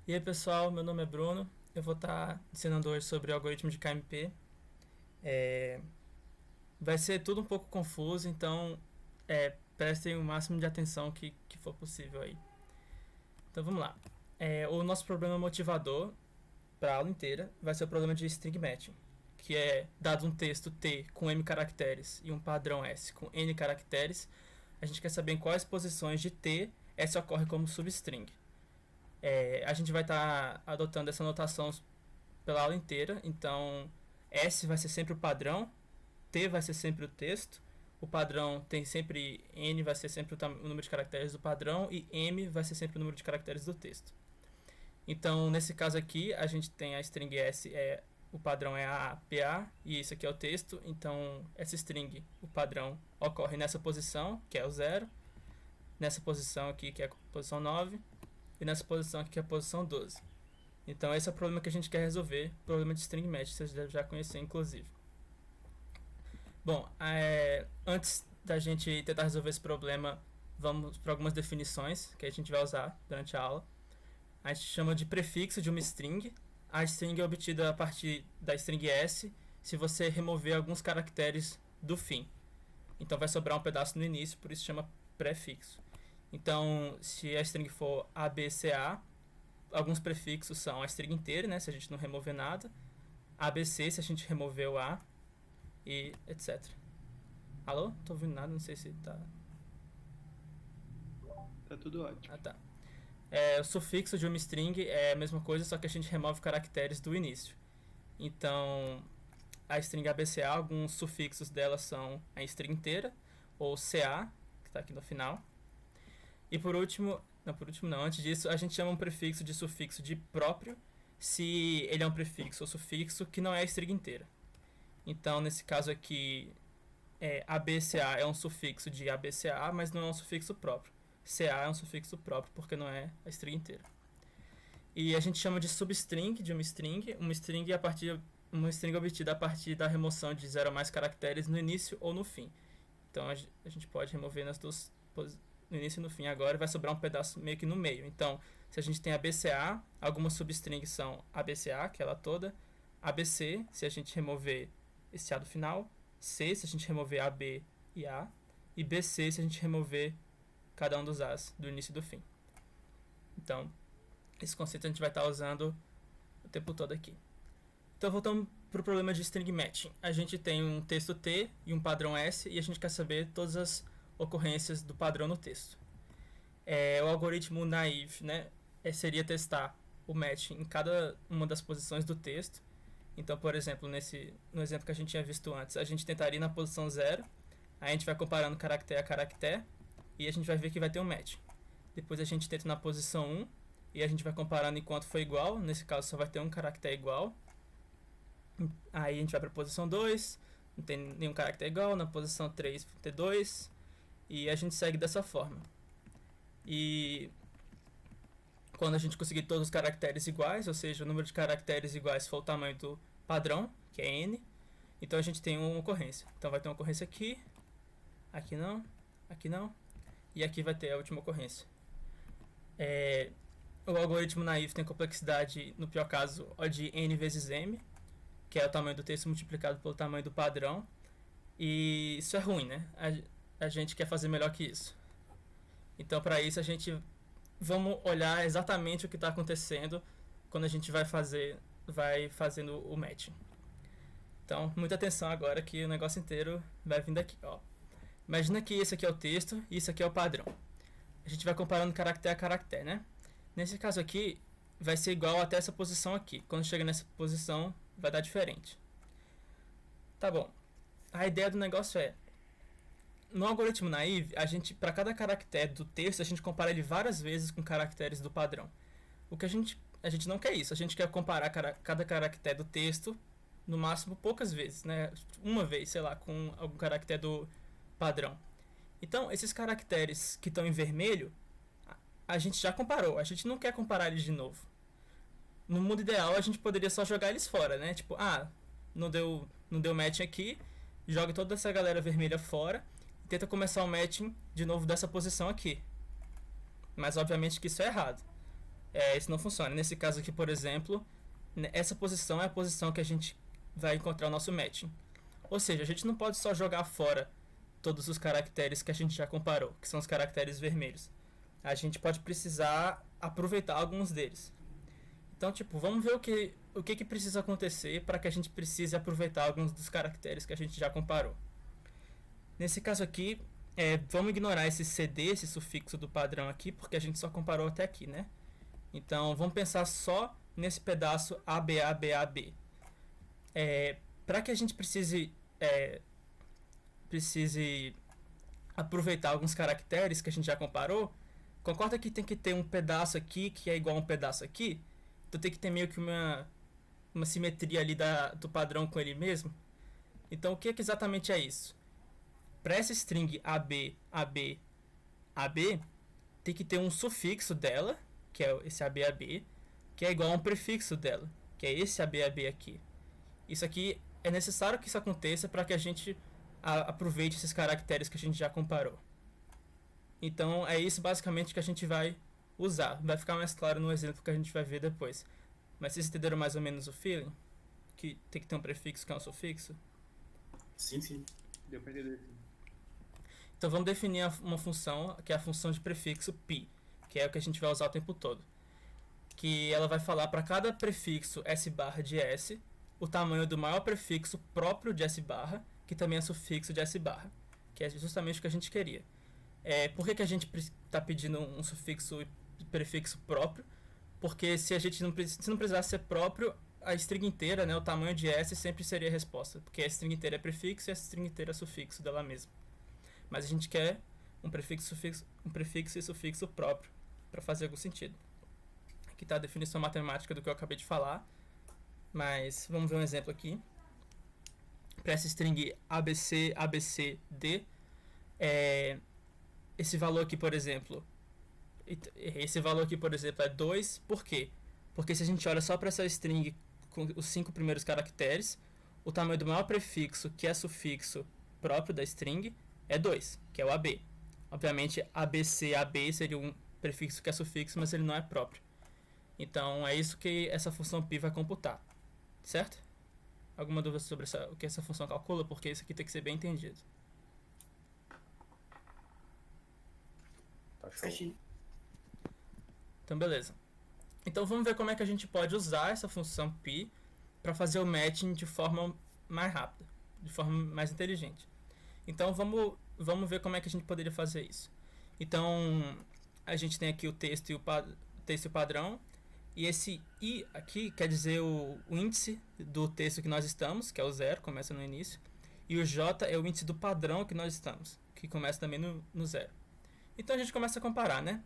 E aí pessoal, meu nome é Bruno, eu vou estar ensinando hoje sobre o algoritmo de KMP. É, Vai ser tudo um pouco confuso, então prestem o máximo de atenção que for possível aí. Então vamos lá. O nosso problema motivador para a aula inteira vai ser o problema de string matching, que é dado um texto T com M caracteres e um padrão S com N caracteres, a gente quer saber em quais posições de T S ocorre como substring. A gente vai estar adotando essa notação pela aula inteira, então S vai ser sempre o padrão, T vai ser sempre o texto, o padrão tem sempre N vai ser sempre o número de caracteres do padrão e M vai ser sempre o número de caracteres do texto. Então nesse caso aqui a gente tem a string S, o padrão é APA e isso aqui é o texto, então essa string, o padrão ocorre nessa posição, que é o 0, nessa posição aqui que é a posição 9 e nessa posição aqui que é a posição 12. Então esse é o problema que a gente quer resolver, problema de string match, vocês devem já conhecer inclusive. Bom, antes da gente tentar resolver esse problema, vamos para algumas definições que a gente vai usar durante a aula. A gente chama de prefixo de uma string. A string é obtida a partir da string S se você remover alguns caracteres do fim. Então vai sobrar um pedaço no início, por isso chama prefixo. Então, se a string for ABCA, alguns prefixos são a string inteira, né, se a gente não remover nada, ABC se a gente remover o A, e etc. Alô? Tô ouvindo nada, não sei se tá... Tá tudo ótimo. Ah, tá. O sufixo de uma string é a mesma coisa, só que a gente remove caracteres do início. Então, a string ABCA, alguns sufixos dela são a string inteira, ou CA, que está aqui no final. E por último, antes disso, a gente chama um prefixo de sufixo de próprio, se ele é um prefixo ou sufixo que não é a string inteira. Então, nesse caso aqui, ABCA é um sufixo de ABCA, mas não é um sufixo próprio. CA é um sufixo próprio, porque não é a string inteira. E a gente chama de substring de uma string uma string obtida a partir da remoção de 0 ou mais caracteres no início ou no fim. Então, a gente pode remover nas duas no início e no fim agora, vai sobrar um pedaço meio que no meio. Então, se a gente tem ABCA, algumas substrings são ABCA, que é ela toda, ABC, se a gente remover esse A do final, C se a gente remover AB e A, e BC se a gente remover cada um dos As do início e do fim. Então, esse conceito a gente vai estar usando o tempo todo aqui. Então, voltando para o problema de string matching. A gente tem um texto T e um padrão S, e a gente quer saber todas as ocorrências do padrão no texto. O algoritmo naive, né, seria testar o match em cada uma das posições do texto. Então, por exemplo, no exemplo que a gente tinha visto antes, a gente tentaria na posição 0, aí a gente vai comparando caractere a caractere, e a gente vai ver que vai ter um match. Depois a gente tenta na posição 1, e a gente vai comparando enquanto for igual, nesse caso só vai ter um caractere igual. Aí a gente vai para a posição 2, não tem nenhum caractere igual, na posição 3 vai ter 2, e a gente segue dessa forma. E quando a gente conseguir todos os caracteres iguais, ou seja, o número de caracteres iguais for o tamanho do padrão, que é n, então a gente tem uma ocorrência. Então vai ter uma ocorrência aqui não, e aqui vai ter a última ocorrência. O algoritmo naive tem complexidade, no pior caso, de n vezes m, que é o tamanho do texto multiplicado pelo tamanho do padrão, e isso é ruim, né? A gente quer fazer melhor que isso. Então, para isso, vamos olhar exatamente o que está acontecendo quando a gente vai fazendo o matching. Então, muita atenção agora que o negócio inteiro vai vindo aqui. Ó. Imagina que esse aqui é o texto e isso aqui é o padrão. A gente vai comparando caractere a caractere, né? Nesse caso aqui, vai ser igual até essa posição aqui. Quando chega nessa posição, vai dar diferente. Tá bom. A ideia do negócio no algoritmo naive, para cada caractere do texto, a gente compara ele várias vezes com caracteres do padrão. O que a gente não quer isso, a gente quer comparar cada caractere do texto, no máximo poucas vezes, né? Uma vez, sei lá, com algum caractere do padrão. Então, esses caracteres que estão em vermelho, a gente já comparou, a gente não quer comparar eles de novo. No mundo ideal, a gente poderia só jogar eles fora, né? Tipo, não deu match aqui, joga toda essa galera vermelha fora, tenta começar o matching de novo dessa posição aqui. Mas obviamente que isso é errado. isso não funciona. Nesse caso aqui, por exemplo, essa posição é a posição que a gente vai encontrar o nosso matching. Ou seja, a gente não pode só jogar fora todos os caracteres que a gente já comparou, que são os caracteres vermelhos. A gente pode precisar aproveitar alguns deles. Então, tipo, vamos ver o que precisa acontecer para que a gente precise aproveitar alguns dos caracteres que a gente já comparou. Nesse caso aqui, vamos ignorar esse CD, esse sufixo do padrão aqui, porque a gente só comparou até aqui, né? Então, vamos pensar só nesse pedaço ABABAB. Para que a gente precise aproveitar alguns caracteres que a gente já comparou, concorda que tem que ter um pedaço aqui que é igual a um pedaço aqui? Então tem que ter meio que uma simetria ali do padrão com ele mesmo. Então o que exatamente é isso? Para essa string AB, AB, AB, tem que ter um sufixo dela, que é esse ABAB, que é igual a um prefixo dela, que é esse ABAB aqui. Isso aqui é necessário que isso aconteça para que a gente aproveite esses caracteres que a gente já comparou. Então é isso basicamente que a gente vai usar. Vai ficar mais claro no exemplo que a gente vai ver depois. Mas vocês entenderam mais ou menos o feeling? Que tem que ter um prefixo que é um sufixo? Sim, sim. Deu pra entender. Então vamos definir uma função, que é a função de prefixo p, que é o que a gente vai usar o tempo todo. Que ela vai falar para cada prefixo s barra de s, o tamanho do maior prefixo próprio de s barra, que também é sufixo de s barra, que é justamente o que a gente queria. Por que a gente está pedindo um sufixo e prefixo próprio? Porque se não precisasse ser próprio, a string inteira, né, o tamanho de s sempre seria a resposta, porque a string inteira é prefixo e a string inteira é sufixo dela mesma. Mas a gente quer um prefixo e sufixo próprio para fazer algum sentido. Aqui está a definição matemática do que eu acabei de falar, mas vamos ver um exemplo aqui. Para essa string ABC, ABCD, esse valor aqui, por exemplo, é 2, por quê? Porque se a gente olha só para essa string com os 5 primeiros caracteres, o tamanho do maior prefixo, que é sufixo próprio da string, é 2, que é o AB. Obviamente, ABC, AB seria um prefixo que é sufixo, mas ele não é próprio. Então, é isso que essa função π vai computar, certo? Alguma dúvida sobre o que essa função calcula? Porque isso aqui tem que ser bem entendido. Tá show. Certinho. Então, beleza. Então, vamos ver como é que a gente pode usar essa função π para fazer o matching de forma mais rápida, de forma mais inteligente. Então, vamos ver como é que a gente poderia fazer isso. Então, a gente tem aqui o texto e o padrão. E esse i aqui quer dizer o índice do texto que nós estamos, que é o 0, começa no início. E o j é o índice do padrão que nós estamos, que começa também no 0. Então a gente começa a comparar, né?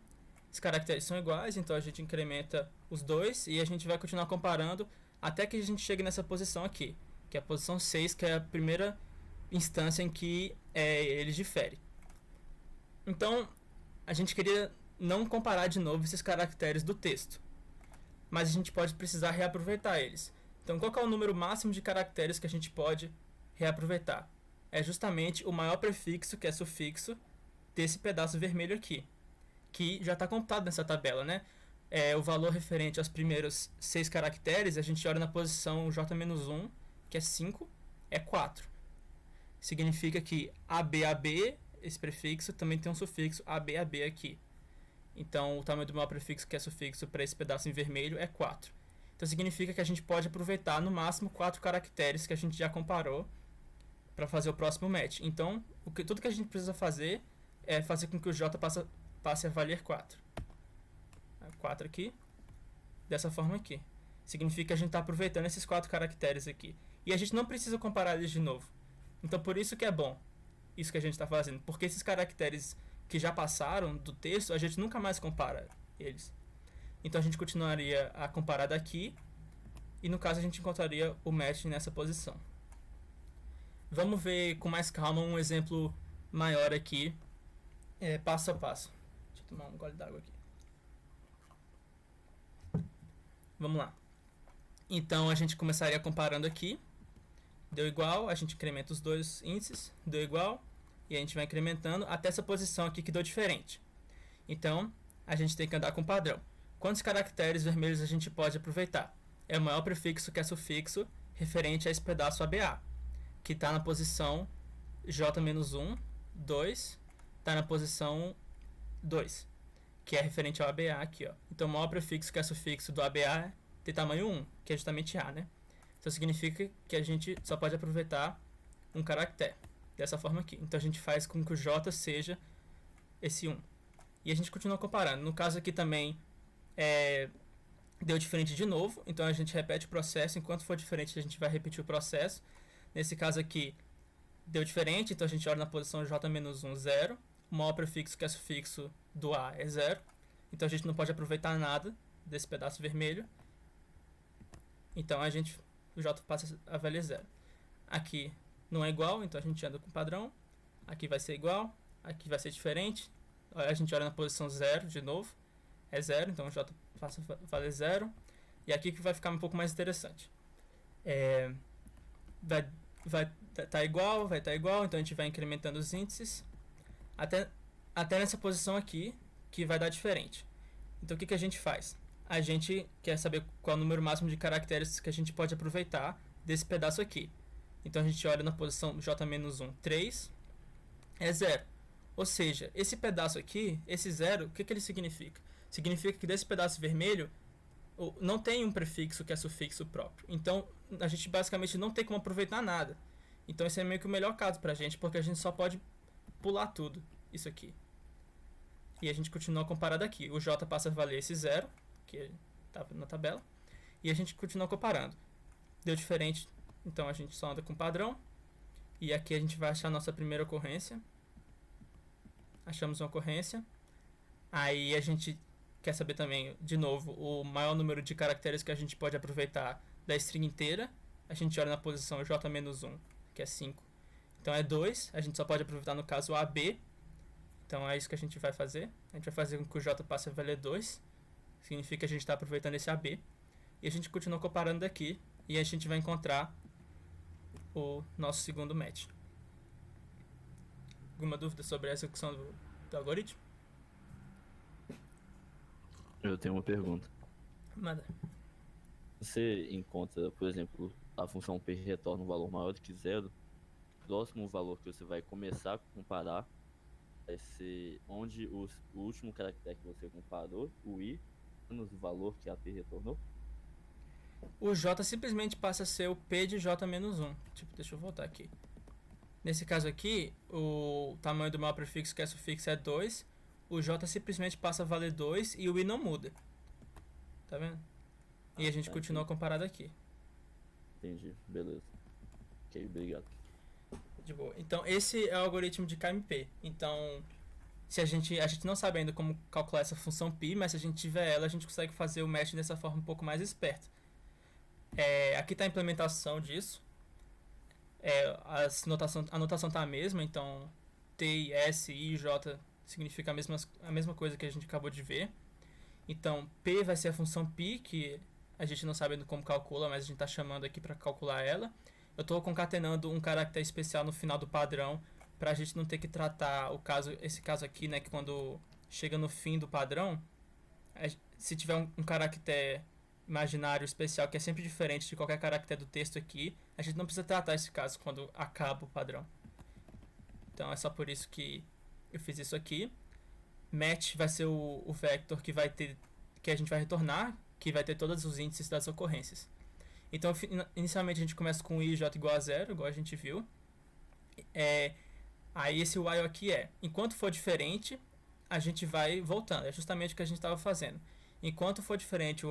Os caracteres são iguais, então a gente incrementa os dois e a gente vai continuar comparando até que a gente chegue nessa posição aqui, que é a posição 6, que é a primeira instância em que ele difere. Então, a gente queria não comparar de novo esses caracteres do texto, mas a gente pode precisar reaproveitar eles. Então, qual que é o número máximo de caracteres que a gente pode reaproveitar? É justamente o maior prefixo, que é sufixo, desse pedaço vermelho aqui, que já está computado nessa tabela, né? O valor referente aos primeiros 6 caracteres, a gente olha na posição j-1, que é 5, é 4. Significa que ABAB, esse prefixo, também tem um sufixo ABAB aqui. Então, o tamanho do maior prefixo, que é sufixo para esse pedaço em vermelho, é 4. Então, significa que a gente pode aproveitar no máximo 4 caracteres que a gente já comparou para fazer o próximo match. Então, tudo que a gente precisa fazer é fazer com que o j passe a valer 4. 4 aqui, dessa forma aqui. Significa que a gente está aproveitando esses 4 caracteres aqui. E a gente não precisa comparar eles de novo. Então, por isso que é bom isso que a gente está fazendo. Porque esses caracteres que já passaram do texto, a gente nunca mais compara eles. Então, a gente continuaria a comparar daqui. E, no caso, a gente encontraria o match nessa posição. Vamos ver com mais calma um exemplo maior aqui, passo a passo. Deixa eu tomar um gole d'água aqui. Vamos lá. Então, a gente começaria comparando aqui. Deu igual, a gente incrementa os dois índices. Deu igual. E a gente vai incrementando até essa posição aqui que deu diferente. Então, a gente tem que andar com o padrão. quantos caracteres vermelhos a gente pode aproveitar? É o maior prefixo que é sufixo referente a esse pedaço ABA, que está na posição J-1, 2, está na posição 2, que é referente ao ABA aqui, ó. Então o maior prefixo que é sufixo do ABA tem tamanho 1, que é justamente A, né? Então significa que a gente só pode aproveitar um caractere, dessa forma aqui. Então a gente faz com que o J seja esse 1. E a gente continua comparando. No caso aqui também deu diferente de novo, então a gente repete o processo. Enquanto for diferente, a gente vai repetir o processo. Nesse caso aqui, deu diferente, então a gente olha na posição J-1, 0. O maior prefixo que é sufixo do A é 0. Então a gente não pode aproveitar nada desse pedaço vermelho. Então o J passa a valer 0. Aqui não é igual, então a gente anda com o padrão. Aqui vai ser igual, aqui vai ser diferente. A gente olha na posição 0 de novo. É 0, então o J passa a valer 0. E aqui que vai ficar um pouco mais interessante. Vai estar igual, então a gente vai incrementando os índices até nessa posição aqui, que vai dar diferente. Então o que a gente faz? A gente quer saber qual é o número máximo de caracteres que a gente pode aproveitar desse pedaço aqui. Então a gente olha na posição J-1, 3, é 0. Ou seja, esse pedaço aqui, esse 0, o que ele significa? Significa que desse pedaço vermelho não tem um prefixo que é sufixo próprio. Então a gente basicamente não tem como aproveitar nada. Então esse é meio que o melhor caso pra gente, porque a gente só pode pular tudo isso aqui. E a gente continua comparando aqui. O J passa a valer esse 0, que estava na tabela, e a gente continua comparando. Deu diferente, então a gente só anda com padrão. E aqui a gente vai achar a nossa primeira ocorrência. Achamos uma ocorrência. Aí a gente quer saber também, de novo, o maior número de caracteres que a gente pode aproveitar da string inteira. A gente olha na posição J-1, que é 5. Então é 2, a gente só pode aproveitar no caso AB. Então é isso que a gente vai fazer. A gente vai fazer com que o J passe a valer 2. Significa que a gente está aproveitando esse AB. E a gente continua comparando daqui. E a gente vai encontrar o nosso segundo match. Alguma dúvida sobre a execução do algoritmo? Eu tenho uma pergunta. Manda. Você encontra, por exemplo, a função P retorna um valor maior do que 0. O próximo valor que você vai começar a comparar vai ser onde o último caractere que você comparou, o I, menos o valor que a P retornou. O J simplesmente passa a ser o P de J-1. Tipo, deixa eu voltar aqui. Nesse caso aqui, o tamanho do maior prefixo que é sufixo é 2. O J simplesmente passa a valer 2 e o I não muda. Tá vendo? E a gente continua comparado aqui. Entendi, beleza. Ok, obrigado. De boa. Então esse é o algoritmo de KMP. Então, se a gente não sabe ainda como calcular essa função π, mas se a gente tiver ela, a gente consegue fazer o match dessa forma um pouco mais esperta. Aqui está a implementação disso. A notação está a mesma, então T, S, I, J significa a mesma coisa que a gente acabou de ver. Então P vai ser a função π, que a gente não sabe ainda como calcula, mas a gente está chamando aqui para calcular ela. Eu estou concatenando um caractere especial no final do padrão, para a gente não ter que tratar esse caso aqui, né, que quando chega no fim do padrão, se tiver um caractere imaginário especial que é sempre diferente de qualquer caractere do texto aqui, a gente não precisa tratar esse caso quando acaba o padrão. Então é só por isso que eu fiz isso aqui. Match vai ser o vector que a gente vai retornar, que vai ter todos os índices das ocorrências. Então inicialmente a gente começa com i j igual a 0, igual a gente viu. Aí esse while aqui enquanto for diferente, a gente vai voltando. É justamente o que a gente estava fazendo. Enquanto for diferente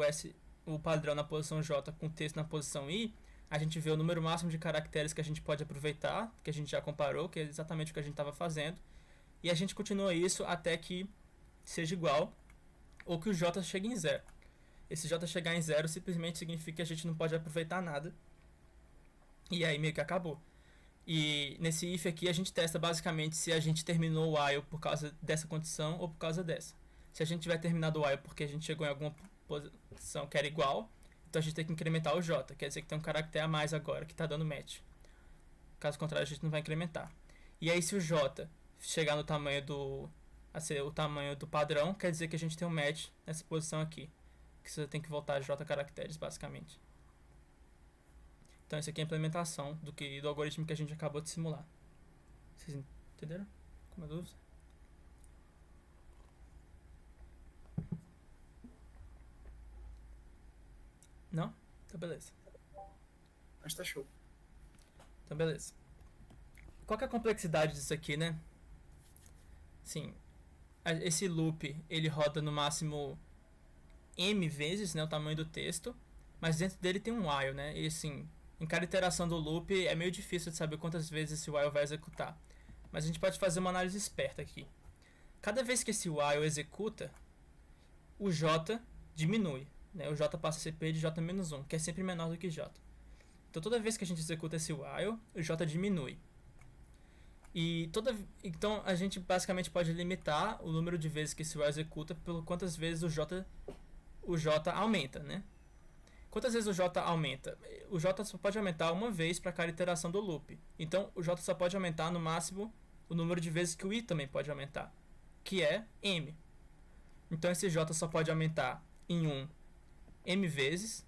o padrão na posição J com o texto na posição I, a gente vê o número máximo de caracteres que a gente pode aproveitar, que a gente já comparou, que é exatamente o que a gente estava fazendo. E a gente continua isso até que seja igual, ou que o J chegue em 0. Esse J chegar em 0 simplesmente significa que a gente não pode aproveitar nada. E aí meio que acabou. E nesse if aqui a gente testa basicamente se a gente terminou o while por causa dessa condição ou por causa dessa. Se a gente tiver terminado o while porque a gente chegou em alguma posição que era igual, então a gente tem que incrementar o J. Quer dizer que tem um caractere a mais agora que está dando match. Caso contrário a gente não vai incrementar. E aí se o J chegar no tamanho a ser o tamanho do padrão, quer dizer que a gente tem um match nessa posição aqui. que você tem que voltar a J caracteres, basicamente. Então, isso aqui é a implementação do algoritmo que a gente acabou de simular. Vocês entenderam? Com uma dúvida? Não? Então, beleza. Mas tá show. Então, beleza. Qual que é a complexidade disso aqui, né? Sim, esse loop, ele roda no máximo m vezes, né, o tamanho do texto, mas dentro dele tem um while, né? E assim, em cada iteração do loop é meio difícil de saber quantas vezes esse while vai executar. Mas a gente pode fazer uma análise esperta aqui. Cada vez que esse while executa, o j diminui, né? O j passa a ser p de j-1, que é sempre menor do que j. Então toda vez que a gente executa esse while, o j diminui. Então a gente basicamente pode limitar o número de vezes que esse while executa pelo quantas vezes o j aumenta, né? Quantas vezes o j aumenta? O j só pode aumentar uma vez para cada iteração do loop. Então o j só pode aumentar no máximo o número de vezes que o i também pode aumentar, que é m. Então esse j só pode aumentar em 1 m vezes,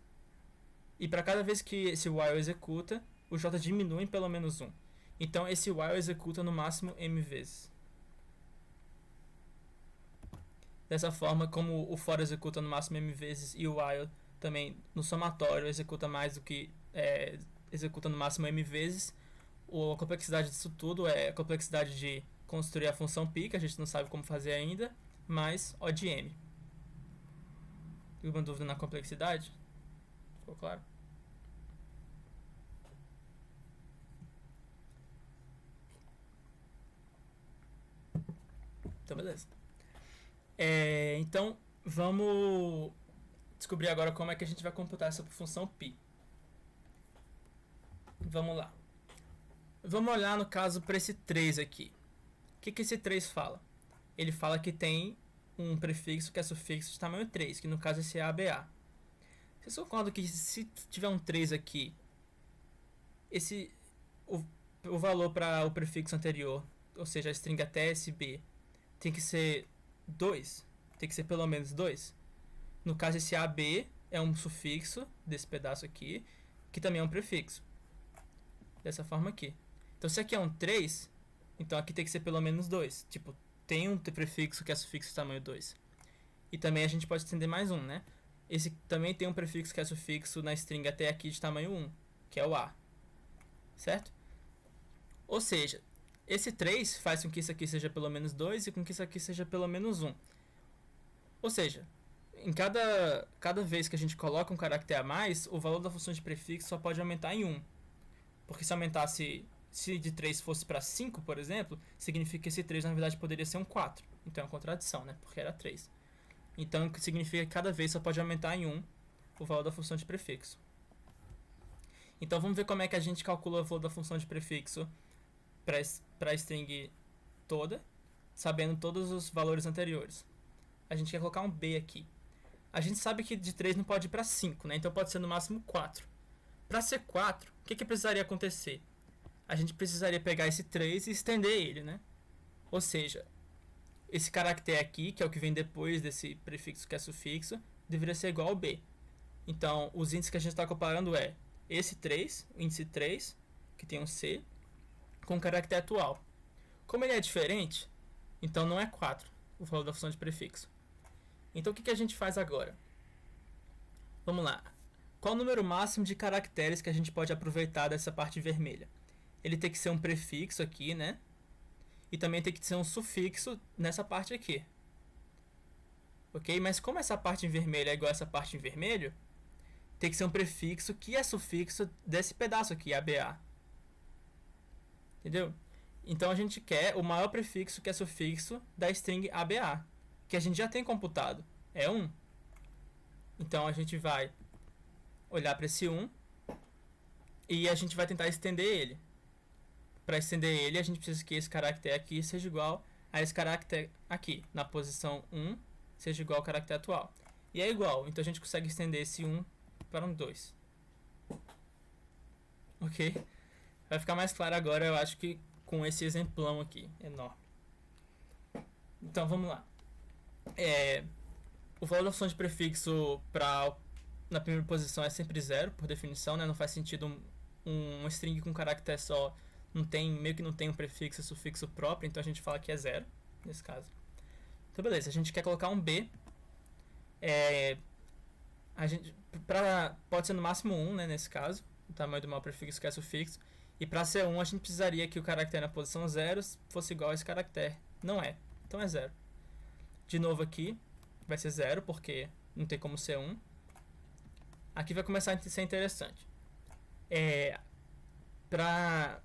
e para cada vez que esse while executa, o j diminui em pelo menos 1. Então esse while executa no máximo m vezes. Dessa forma, como o for executa no máximo m vezes e o while também no somatório executa mais do que executa no máximo m vezes, a complexidade disso tudo é a complexidade de construir a função π, que a gente não sabe como fazer ainda, mais O de m. Tem alguma dúvida na complexidade? Ficou claro? Então, beleza. Então, vamos descobrir agora como é que a gente vai computar essa função π. Vamos lá. Vamos olhar, no caso, para esse 3 aqui. O que esse 3 fala? Ele fala que tem um prefixo que é sufixo de tamanho 3, que no caso esse é ABA. Vocês concordam que se tiver um 3 aqui, o valor para o prefixo anterior, ou seja, a string até SB, tem que ser 2? Tem que ser pelo menos 2? No caso, esse AB é um sufixo desse pedaço aqui, que também é um prefixo. Dessa forma aqui. Então, se aqui é um 3, então aqui tem que ser pelo menos 2. Tipo, tem um prefixo que é sufixo de tamanho 2. E também a gente pode estender mais um, né? Esse também tem um prefixo que é sufixo na string até aqui de tamanho 1, que é o A. Certo? Ou seja, esse 3 faz com que isso aqui seja pelo menos 2 e com que isso aqui seja pelo menos 1. Ou seja, em cada vez que a gente coloca um caractere a mais, o valor da função de prefixo só pode aumentar em 1. Porque se aumentasse, se de 3 fosse para 5, por exemplo, significa que esse 3 na verdade poderia ser um 4. Então é uma contradição, né? Porque era 3. Então significa que cada vez só pode aumentar em 1 o valor da função de prefixo. Então vamos ver como é que a gente calcula o valor da função de prefixo para a string toda, sabendo todos os valores anteriores. A gente quer colocar um B aqui. A gente sabe que de 3 não pode ir para 5, né? Então pode ser no máximo 4. Para ser 4, o que precisaria acontecer? A gente precisaria pegar esse 3 e estender ele, né? Ou seja, esse caractere aqui, que é o que vem depois desse prefixo que é sufixo, deveria ser igual ao B. Então, os índices que a gente está comparando é esse 3, o índice 3, que tem um C, com o caractere atual. Como ele é diferente, então não é 4 o valor da função de prefixo. Então o que a gente faz agora? Vamos lá. Qual o número máximo de caracteres que a gente pode aproveitar dessa parte vermelha? Ele tem que ser um prefixo aqui, né? E também tem que ser um sufixo nessa parte aqui. Ok? Mas como essa parte em vermelho é igual a essa parte em vermelho, tem que ser um prefixo que é sufixo desse pedaço aqui, ABA. Entendeu? Então a gente quer o maior prefixo que é sufixo da string ABA, que a gente já tem computado. É 1. Então a gente vai olhar para esse 1 e a gente vai tentar estender ele. Para estender ele, a gente precisa que esse caractere aqui seja igual a esse caractere aqui, na posição 1, seja igual ao caractere atual. E é igual, então a gente consegue estender esse 1 para um 2. Ok? Vai ficar mais claro agora, eu acho que com esse exemplão aqui, enorme. Então vamos lá. o valor da função de prefixo na primeira posição é sempre zero, por definição, né? Não faz sentido um string com caractere só, meio que não tem um prefixo e sufixo próprio, então a gente fala que é zero, nesse caso. Então beleza, a gente quer colocar um B, pode ser no máximo 1, né, nesse caso, o tamanho do maior prefixo que é sufixo, e para ser 1 a gente precisaria que o caractere na posição 0 fosse igual a esse caractere, não é, então é 0. De novo aqui, vai ser 0, porque não tem como ser 1. Aqui vai começar a ser interessante. Para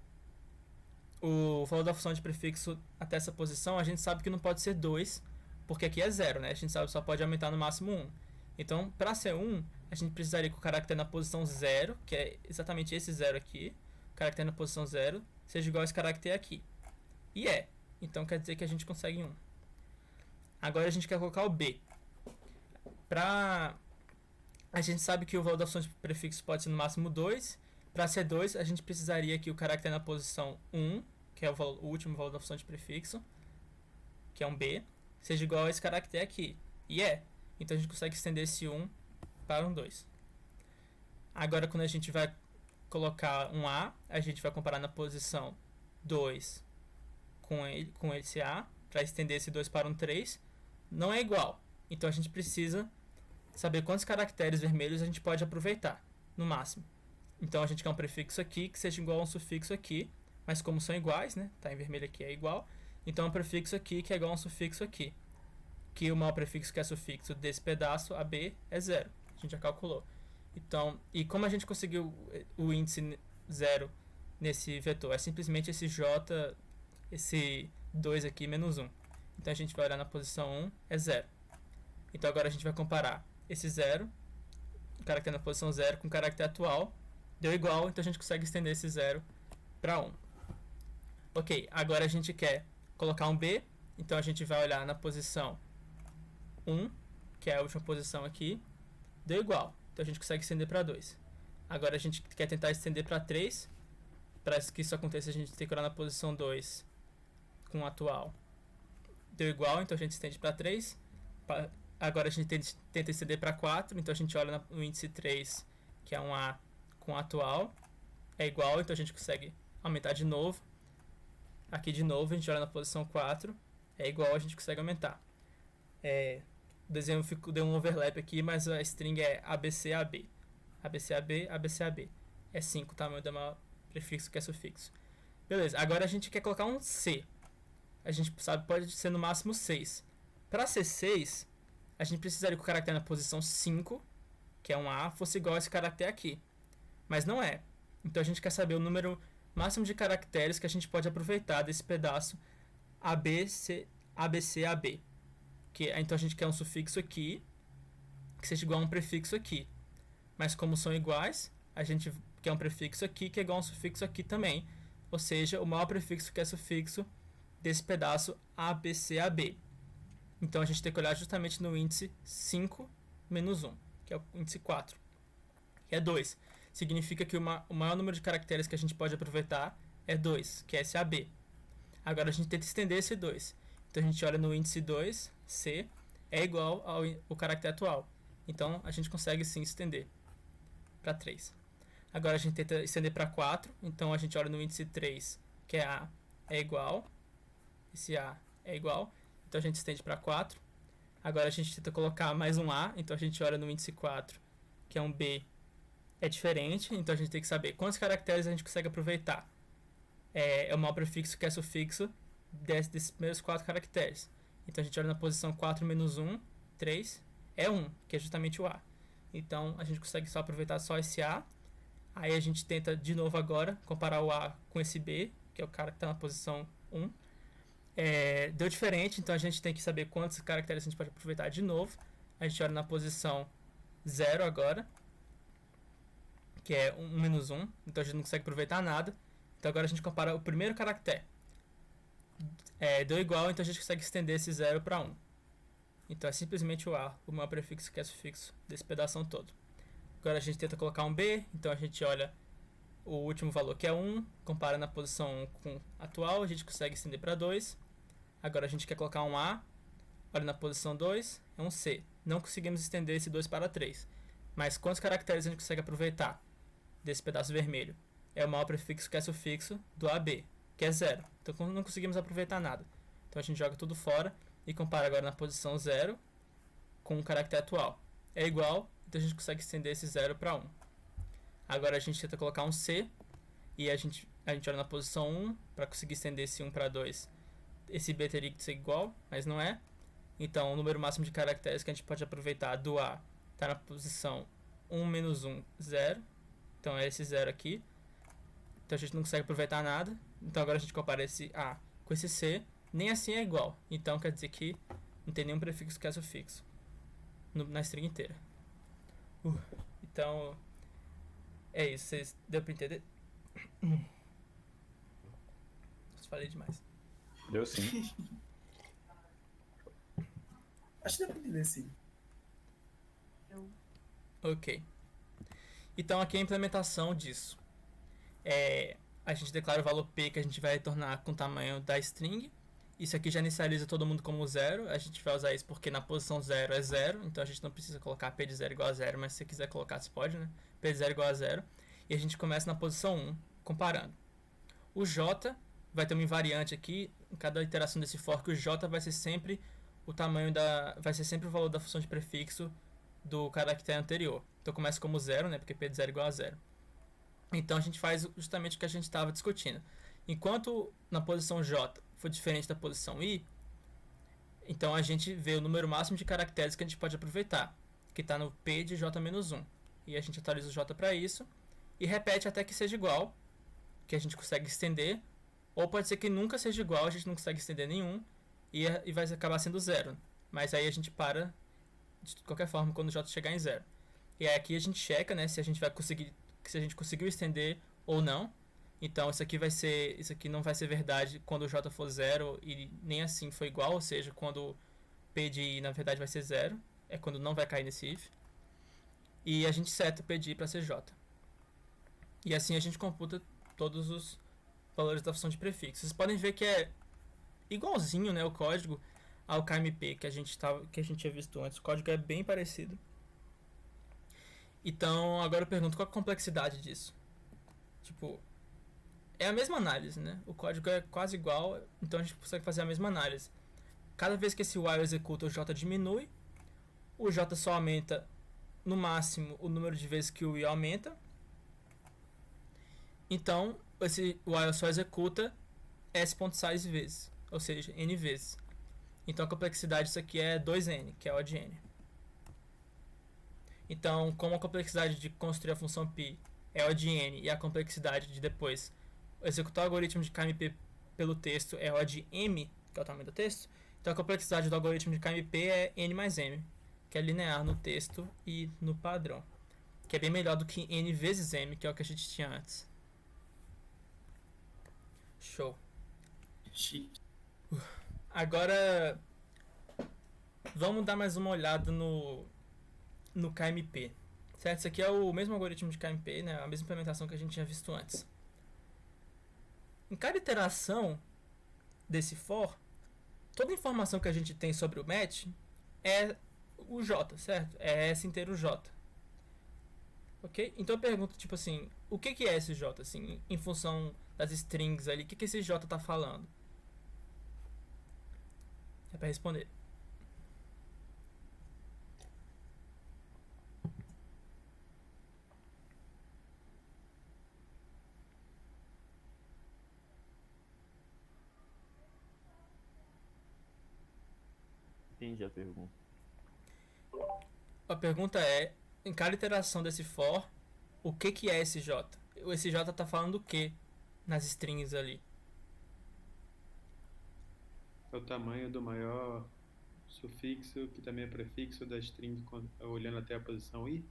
o valor da função de prefixo até essa posição, a gente sabe que não pode ser 2, porque aqui é 0, né? A gente sabe que só pode aumentar no máximo 1. Então, para ser 1, a gente precisaria que o caractere na posição 0, que é exatamente esse 0 aqui, o caractere na posição 0, seja igual a esse caractere aqui. E é. Então, quer dizer que a gente consegue 1. Agora a gente quer colocar o B. A gente sabe que o valor da função de prefixo pode ser no máximo 2. Para ser 2, a gente precisaria que o caractere na posição 1, que é o último valor da função de prefixo, que é um B, seja igual a esse caractere aqui. E é. Então a gente consegue estender esse 1 para um 2. Agora, quando a gente vai colocar um A, a gente vai comparar na posição 2 com esse A, para estender esse 2 para um 3. Não é igual. Então a gente precisa saber quantos caracteres vermelhos a gente pode aproveitar, no máximo. Então a gente quer um prefixo aqui que seja igual a um sufixo aqui, mas como são iguais, né? Tá em vermelho aqui é igual. Então é um prefixo aqui que é igual a um sufixo aqui. Que o maior prefixo que é sufixo desse pedaço, AB, é 0. A gente já calculou. Então, e como a gente conseguiu o índice 0 nesse vetor? É simplesmente esse J, esse 2 aqui menos 1. Então a gente vai olhar na posição 1, é 0. Então agora a gente vai comparar esse 0, o caractere na posição 0, com o caractere atual. Deu igual, então a gente consegue estender esse 0 para 1. Ok, agora a gente quer colocar um B, então a gente vai olhar na posição 1, que é a última posição aqui. Deu igual, então a gente consegue estender para 2. Agora a gente quer tentar estender para 3. Para que isso aconteça, a gente tem que olhar na posição 2 com o atual. Deu igual, então a gente estende para 3. Agora a gente tenta estender para 4, então a gente olha no índice 3, que é um A com o atual. É igual, então a gente consegue aumentar de novo. Aqui de novo, a gente olha na posição 4. É igual, a gente consegue aumentar. O desenho deu um overlap aqui, mas a string é ABCAB. ABCAB, ABCAB. É 5 o tamanho do maior prefixo que é sufixo. Beleza, agora a gente quer colocar um C. A gente sabe que pode ser no máximo 6. Para ser 6, a gente precisaria que o caractere na posição 5, que é um A, fosse igual a esse caractere aqui. Mas não é. Então a gente quer saber o número máximo de caracteres que a gente pode aproveitar desse pedaço ABCAB. Então a gente quer um sufixo aqui que seja igual a um prefixo aqui. Mas como são iguais, a gente quer um prefixo aqui que é igual a um sufixo aqui também. Ou seja, o maior prefixo que é sufixo desse pedaço ABCAB. Então a gente tem que olhar justamente no índice 5 menos 1, que é o índice 4, que é 2. Significa que o maior número de caracteres que a gente pode aproveitar é 2, que é esse AB. Agora a gente tenta estender esse 2. Então a gente olha no índice 2, C, é igual ao caractere atual. Então a gente consegue sim estender para 3. Agora a gente tenta estender para 4. Então a gente olha no índice 3, que é A, é igual. Esse A é igual. Então a gente estende para 4. Agora a gente tenta colocar mais um A. Então a gente olha no índice 4, que é um B, é diferente. Então a gente tem que saber quantos caracteres a gente consegue aproveitar. É o maior prefixo que é sufixo desses primeiros 4 caracteres. Então a gente olha na posição 4 menos 1, 3, é 1, que é justamente o A. Então a gente consegue só aproveitar só esse A. Aí a gente tenta de novo agora comparar o A com esse B, que é o cara que está na posição 1. Deu diferente, então a gente tem que saber quantos caracteres a gente pode aproveitar de novo. A gente olha na posição 0 agora, que é 1 menos 1, então a gente não consegue aproveitar nada. Então agora a gente compara o primeiro caractere. Deu igual, então a gente consegue estender esse 0 para 1. Então é simplesmente o A, o maior prefixo que é sufixo desse pedaço todo. Agora a gente tenta colocar um B, então a gente olha o último valor que é 1, compara na posição 1 com a atual, a gente consegue estender para 2. Agora a gente quer colocar um A, olha na posição 2, é um C. não conseguimos estender esse 2 para 3. Mas quantos caracteres a gente consegue aproveitar desse pedaço vermelho? É o maior prefixo que é sufixo do AB, que é 0. Então não conseguimos aproveitar nada. Então a gente joga tudo fora e compara agora na posição 0 com o caractere atual. É igual, então a gente consegue estender esse 0 para 1. Agora a gente tenta colocar um C e a gente olha na posição 1 para conseguir estender esse 1 para 2. Esse B teria que ser igual, mas não é. Então o número máximo de caracteres que a gente pode aproveitar do A está na posição 1 menos 1, 0. Então é esse 0 aqui. Então a gente não consegue aproveitar nada. Então agora a gente compara esse A com esse C. Nem assim é igual. Então quer dizer que não tem nenhum prefixo que é sufixo na string inteira. Então é isso. Vocês deu pra entender? Falei demais. Deu sim. Acho que dá pra entender sim. Ok. Então aqui é a implementação disso. A gente declara o valor P que a gente vai retornar com o tamanho da string. Isso aqui já inicializa todo mundo como 0. A gente vai usar isso porque na posição 0 é 0. Então a gente não precisa colocar P de 0 igual a 0. Mas se você quiser colocar, você pode, né? P de 0 igual a 0. E a gente começa na posição 1, comparando. O J vai ter uma invariante aqui. Em cada iteração desse fork, o J vai ser sempre o tamanho vai ser sempre o valor da função de prefixo do caractere anterior. Então começa como 0, né? Porque P de 0 igual a 0. Então a gente faz justamente o que a gente estava discutindo. Enquanto na posição J for diferente da posição I, então a gente vê o número máximo de caracteres que a gente pode aproveitar, que está no P de J-1. E a gente atualiza o J para isso e repete até que seja igual, que a gente consegue estender, ou pode ser que nunca seja igual, a gente não consegue estender nenhum e vai acabar sendo 0. Mas aí a gente para de qualquer forma quando o J chegar em 0. E aí aqui a gente checa, né, se a gente vai conseguir, se a gente conseguiu estender ou não. Então isso aqui não vai ser verdade quando o J for 0 e nem assim for igual, ou seja, quando P de I na verdade vai ser 0, é quando não vai cair nesse if. E a gente seta o P de I para ser J. E assim a gente computa todos os valores da função de prefixo. Vocês podem ver que é igualzinho, né, o código ao KMP que a gente tinha visto antes. O código é bem parecido. Então, agora eu pergunto, qual a complexidade disso? Tipo, é a mesma análise, né? O código é quase igual, então a gente consegue fazer a mesma análise. Cada vez que esse while executa, o J diminui. O J só aumenta, no máximo, o número de vezes que o I aumenta. Então, esse while só executa s.size vezes, ou seja, n vezes. Então a complexidade disso aqui é 2n, que é O de n. Então, como a complexidade de construir a função π é O de n e a complexidade de depois executar o algoritmo de KMP pelo texto é O de m, que é o tamanho do texto, então a complexidade do algoritmo de KMP é n mais m, que é linear no texto e no padrão, que é bem melhor do que n vezes m, que é o que a gente tinha antes. Show. Chique. Agora vamos dar mais uma olhada no KMP, certo? Isso aqui é o mesmo algoritmo de KMP, né? A mesma implementação que a gente tinha visto antes. Em cada iteração desse for, toda a informação que a gente tem sobre o match é o J, certo? É S inteiro J. Ok? Então eu pergunto, tipo assim, o que é esse J, assim, em função das strings ali, o que esse J tá falando? É pra responder. Entendi a pergunta. A pergunta é, em cada iteração desse for, o que é esse J? Esse J tá falando o que nas strings ali? É o tamanho do maior sufixo, que também é prefixo da string, olhando até a posição I.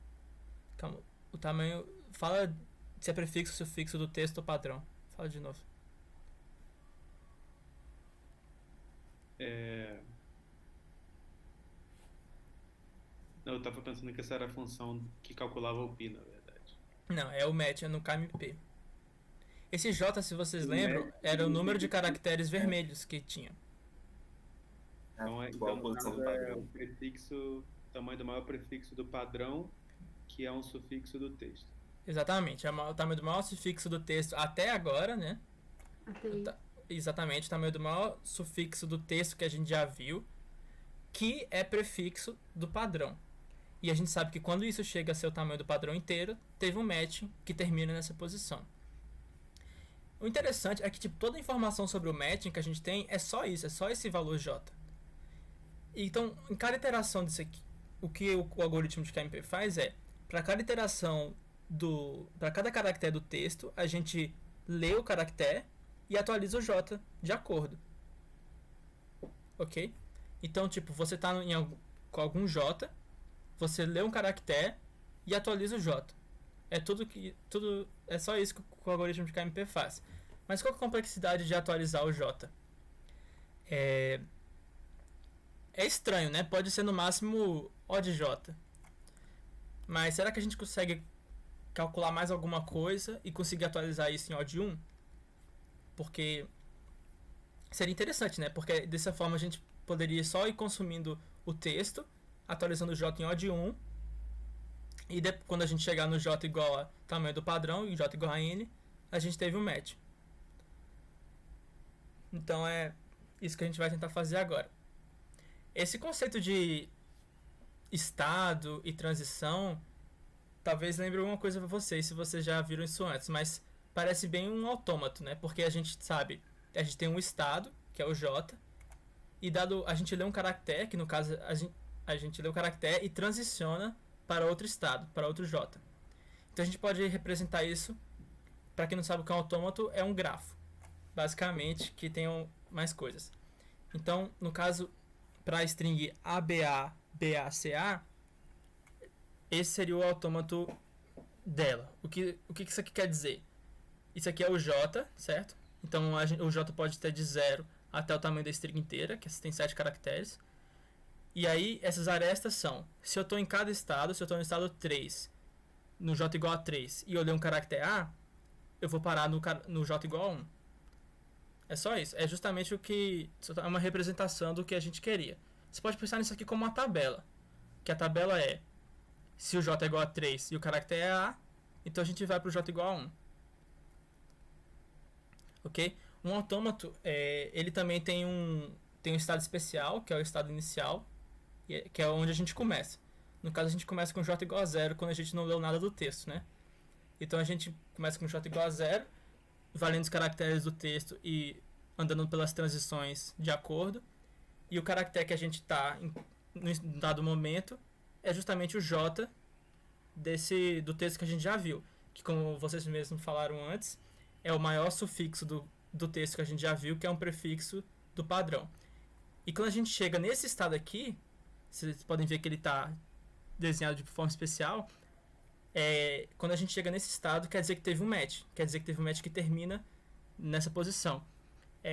Calma, o tamanho... Fala se é prefixo ou sufixo do texto ou padrão. Fala de novo. Não, eu tava pensando que essa era a função que calculava o π, na verdade. Não, é o match, é no KMP. Esse J, se vocês O lembram, match era o número de caracteres vermelhos que tinha. Então, Igual a no posição caso, do padrão. o prefixo tamanho do maior prefixo do padrão, que é um sufixo do texto. Exatamente, é o tamanho do maior sufixo do texto até agora, né? Até aí. Exatamente, o tamanho do maior sufixo do texto que a gente já viu, que é prefixo do padrão. E a gente sabe que quando isso chega a ser o tamanho do padrão inteiro, teve um matching que termina nessa posição. O interessante é que tipo, toda a informação sobre o matching que a gente tem é só isso, é só esse valor J. Então, em cada iteração disso aqui, o que o algoritmo de KMP faz é, para cada iteração para cada caractere do texto, a gente lê o caractere e atualiza o J de acordo. Ok? Então, tipo, você está com algum J, você lê um caractere e atualiza o J. É só isso que o algoritmo de KMP faz. Mas qual é a complexidade de atualizar o J? É estranho, né? Pode ser no máximo O de J. Mas será que a gente consegue calcular mais alguma coisa e conseguir atualizar isso em O de 1? Porque seria interessante, né? Porque dessa forma a gente poderia só ir consumindo o texto, atualizando o J em O de 1. E quando a gente chegar no J igual a tamanho do padrão e J igual a N, a gente teve um match. Então é isso que a gente vai tentar fazer agora. Esse conceito de estado e transição talvez lembre alguma coisa para vocês, se vocês já viram isso antes, mas parece bem um autômato, né? Porque a gente sabe, a gente tem um estado, que é o J, e a gente lê um caractere, que no caso a gente lê o caractere e transiciona para outro estado, para outro J. Então a gente pode representar isso, para quem não sabe o que é um autômato, é um grafo, basicamente, que tem mais coisas. Então, no caso, para a string ABA-BACA, esse seria o autômato dela. O que isso aqui quer dizer? Isso aqui é o J, certo? Então o J pode ter de 0 até o tamanho da string inteira, que tem 7 caracteres. E aí essas arestas são, se eu estou em cada estado, se eu estou no estado 3, no J igual a 3, e eu ler um caractere A, eu vou parar no J igual a 1. É só isso. É justamente é uma representação do que a gente queria. Você pode pensar nisso aqui como uma tabela. Que a tabela é, se o J é igual a 3 e o caractere é A, então a gente vai para o J igual a 1. Ok? Um autômato, ele também tem um estado especial, que é o estado inicial, que é onde a gente começa. No caso, a gente começa com J igual a 0 quando a gente não leu nada do texto, né? Então a gente começa com J igual a 0, valendo os caracteres do texto e andando pelas transições de acordo. E o caractere que a gente está em dado momento é justamente o J do texto que a gente já viu. Que, como vocês mesmos falaram antes, é o maior sufixo do texto que a gente já viu, que é um prefixo do padrão. E quando a gente chega nesse estado aqui, vocês podem ver que ele está desenhado de forma especial. Quando a gente chega nesse estado, quer dizer que teve um match. Quer dizer que teve um match que termina nessa posição.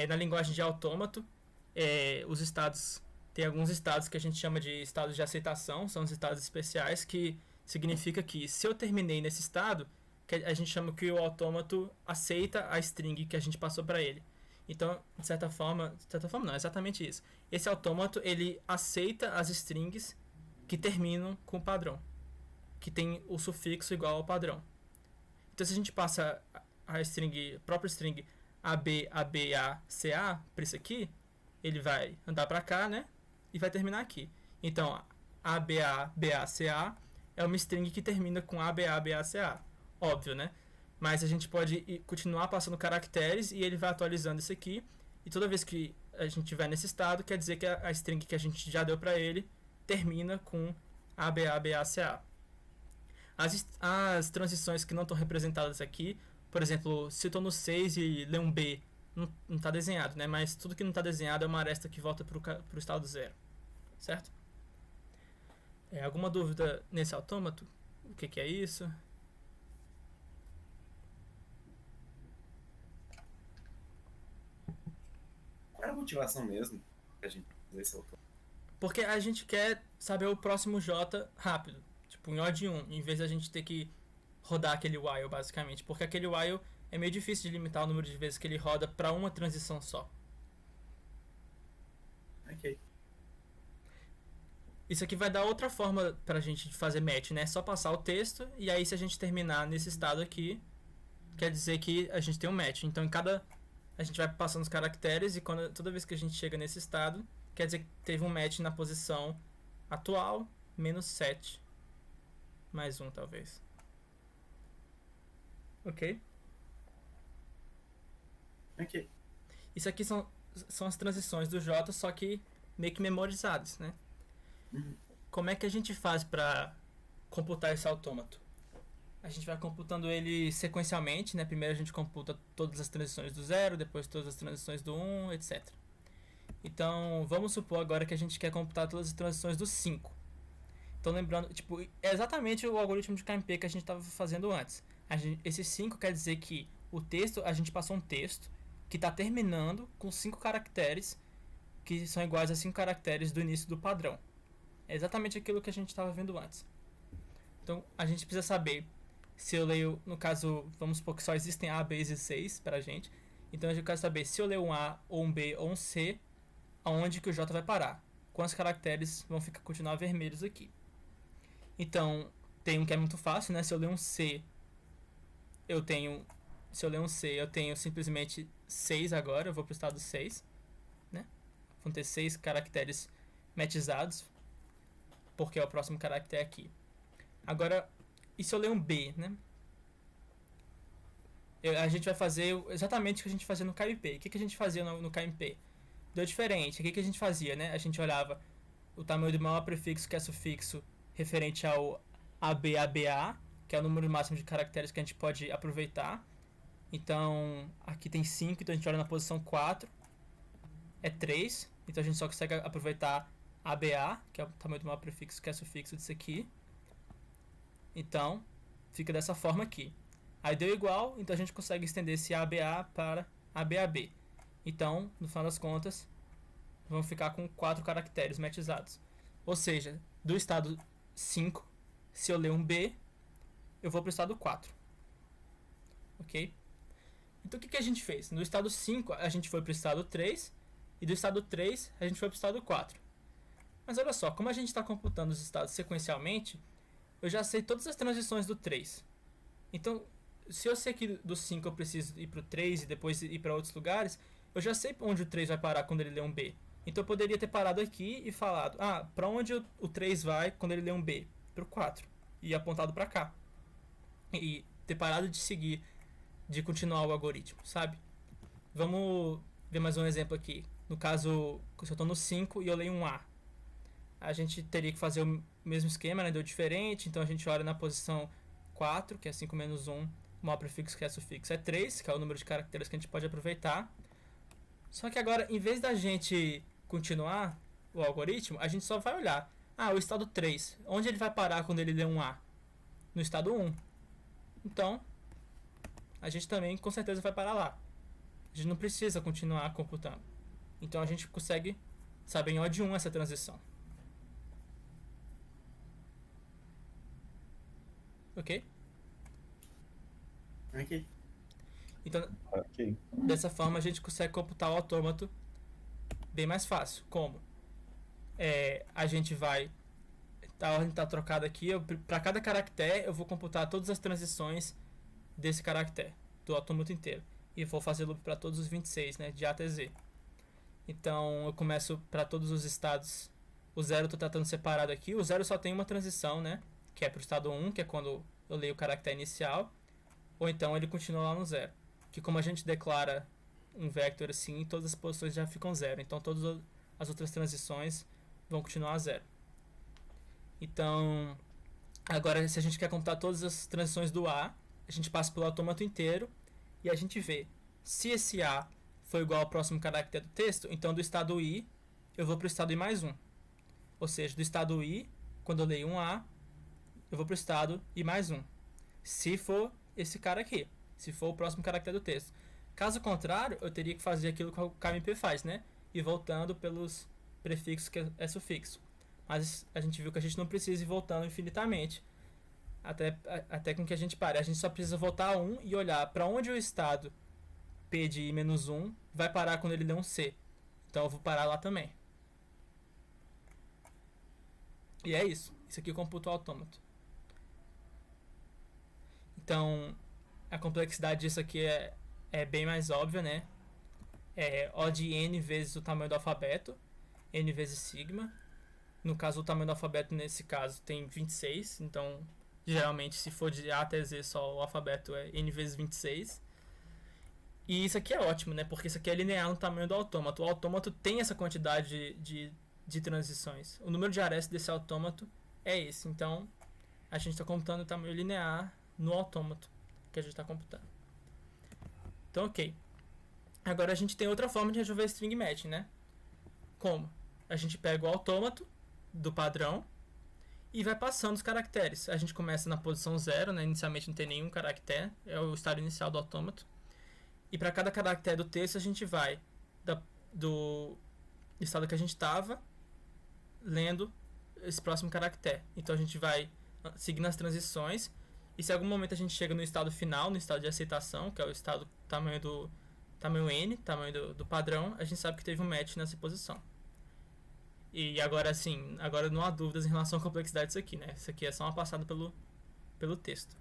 Na linguagem de autômato, os estados... Tem alguns estados que a gente chama de estados de aceitação. São os estados especiais, que significa que se eu terminei nesse estado, a gente chama que o autômato aceita a string que a gente passou para ele. Então, de certa forma não, é exatamente isso. Esse autômato, ele aceita as strings que terminam com o padrão, que tem o sufixo igual ao padrão. Então, se a gente passa a própria string ABACA para isso aqui, ele vai andar para cá, né? E vai terminar aqui. Então, ABABACA é uma string que termina com ABABACA. Óbvio, né? Mas a gente pode continuar passando caracteres e ele vai atualizando isso aqui. E toda vez que a gente estiver nesse estado, quer dizer que a string que a gente já deu para ele termina com ABABACA. As transições que não estão representadas aqui, por exemplo, se eu estou no 6 e ler um B, não está desenhado, né? Mas tudo que não está desenhado é uma aresta que volta para o estado 0. Certo? Alguma dúvida nesse autômato? O que é isso? Qual é a motivação mesmo pra gente fazer esse autômato? Porque a gente quer saber o próximo J rápido. Tipo, em O de 1, em vez de a gente ter que rodar aquele while, basicamente. Porque aquele while é meio difícil de limitar o número de vezes que ele roda para uma transição só. Ok. Isso aqui vai dar outra forma pra gente fazer match, né? Só passar o texto e aí se a gente terminar nesse estado aqui, quer dizer que a gente tem um match. Então a gente vai passando os caracteres e toda vez que a gente chega nesse estado, quer dizer que teve um match na posição atual, menos 7, mais 1 talvez. Ok? Ok. Isso aqui são as transições do J, só que meio que memorizadas, né? Uhum. Como é que a gente faz para computar esse autômato? A gente vai computando ele sequencialmente, né? Primeiro a gente computa todas as transições do 0, depois todas as transições do 1, etc. Então, vamos supor agora que a gente quer computar todas as transições do 5. Então, lembrando, tipo, é exatamente o algoritmo de KMP que a gente estava fazendo antes. Esse 5 quer dizer que o texto, a gente passou um texto que está terminando com 5 caracteres que são iguais a 5 caracteres do início do padrão. É exatamente aquilo que a gente estava vendo antes. Então, a gente precisa saber se eu leio, no caso, vamos supor que só existem A, B e Cs pra gente. Então, eu quero saber se eu leio um A, ou um B, ou um C, aonde que o J vai parar. Quantos caracteres vão continuar vermelhos aqui. Então, tem um que é muito fácil, né? Se eu ler um C, eu tenho simplesmente 6 agora, eu vou pro estado 6, né? Vão ter 6 caracteres metizados, porque é o próximo caractere aqui. Agora, e se eu ler um B, né? A gente vai fazer exatamente o que a gente fazia no KMP. O que a gente fazia no KMP? Deu diferente. O que a gente fazia, né? A gente olhava o tamanho do maior prefixo que é sufixo referente ao ABABA, que é o número máximo de caracteres que a gente pode aproveitar. Então, aqui tem 5, então a gente olha na posição 4. É 3, então a gente só consegue aproveitar ABA, que é o tamanho do maior prefixo que é sufixo disso aqui. Então, fica dessa forma aqui. Aí deu igual, então a gente consegue estender esse ABA para ABAB. Então, no final das contas, vamos ficar com 4 caracteres metizados. Ou seja, do estado 5, se eu ler um B, eu vou para o estado 4. Ok? Então, o que a gente fez? No estado 5, a gente foi para o estado 3, e do estado 3, a gente foi para o estado 4. Mas olha só, como a gente está computando os estados sequencialmente, eu já sei todas as transições do 3. Então, se eu sei que do 5 eu preciso ir para o 3 e depois ir para outros lugares, eu já sei onde o 3 vai parar quando ele lê um B. Então eu poderia ter parado aqui e falado, para onde o 3 vai quando ele lê um B? Para o 4. E apontado para cá. E ter parado de seguir, de continuar o algoritmo, sabe? Vamos ver mais um exemplo aqui. No caso, se eu estou no 5 e eu leio um A, a gente teria que fazer o mesmo esquema, né? Deu diferente, então a gente olha na posição 4, que é 5 menos 1, o maior prefixo que é sufixo é 3, que é o número de caracteres que a gente pode aproveitar. Só que agora, em vez da gente continuar o algoritmo, a gente só vai olhar. O estado 3, onde ele vai parar quando ele lê um A? No estado 1. Então, a gente também com certeza vai parar lá. A gente não precisa continuar computando. Então a gente consegue saber em odd 1 essa transição. Ok? Ok. Então, Ok. dessa forma a gente consegue computar o autômato bem mais fácil. Como? A gente vai... A ordem está trocada aqui. Para cada caractere eu vou computar todas as transições desse caractere, do autômato inteiro. E vou fazer loop para todos os 26, né? De A até Z. Então eu começo para todos os estados. O 0 eu estou tratando separado aqui. O 0 só tem uma transição, né? Que é para o estado 1, que é quando eu leio o caractere inicial. Ou então ele continua lá no 0. Que como a gente declara um vector assim, todas as posições já ficam 0. Então todas as outras transições vão continuar a 0. Então, agora se a gente quer computar todas as transições do A, a gente passa pelo autômato inteiro e a gente vê se esse A for igual ao próximo caractere do texto, então do estado I eu vou para o estado I mais 1. Ou seja, do estado I, quando eu leio um A, eu vou para o estado I mais 1. Se for esse cara aqui, se for o próximo caractere do texto. Caso contrário, eu teria que fazer aquilo que o KMP faz, né? E voltando pelos prefixos que é sufixo. Mas a gente viu que a gente não precisa ir voltando infinitamente até com que a gente pare. A gente só precisa voltar a 1 e olhar para onde o estado P de I-1 vai parar quando ele der um C. Então eu vou parar lá também. E é isso. Isso aqui computa o autômato. Então, a complexidade disso aqui é bem mais óbvia, né? É O de n vezes o tamanho do alfabeto, n vezes sigma. No caso, o tamanho do alfabeto, nesse caso, tem 26. Então, geralmente, se for de A até Z só, o alfabeto é n vezes 26. E isso aqui é ótimo, né? Porque isso aqui é linear no tamanho do autômato. O autômato tem essa quantidade de transições. O número de arestas desse autômato é esse. Então, a gente está computando o tamanho linear no autômato que a gente está computando. Então, ok. Agora a gente tem outra forma de resolver string matching, né? Como? A gente pega o autômato do padrão e vai passando os caracteres. A gente começa na posição 0, né? Inicialmente não tem nenhum caractere, é o estado inicial do autômato. E para cada caractere do texto a gente vai do estado que a gente estava lendo esse próximo caractere. Então a gente vai seguindo as transições e se em algum momento a gente chega no estado final, no estado de aceitação, que é o estado tamanho n, tamanho do padrão, a gente sabe que teve um match nessa posição. E agora sim, agora não há dúvidas em relação à complexidade disso aqui, né? Isso aqui é só uma passada pelo texto.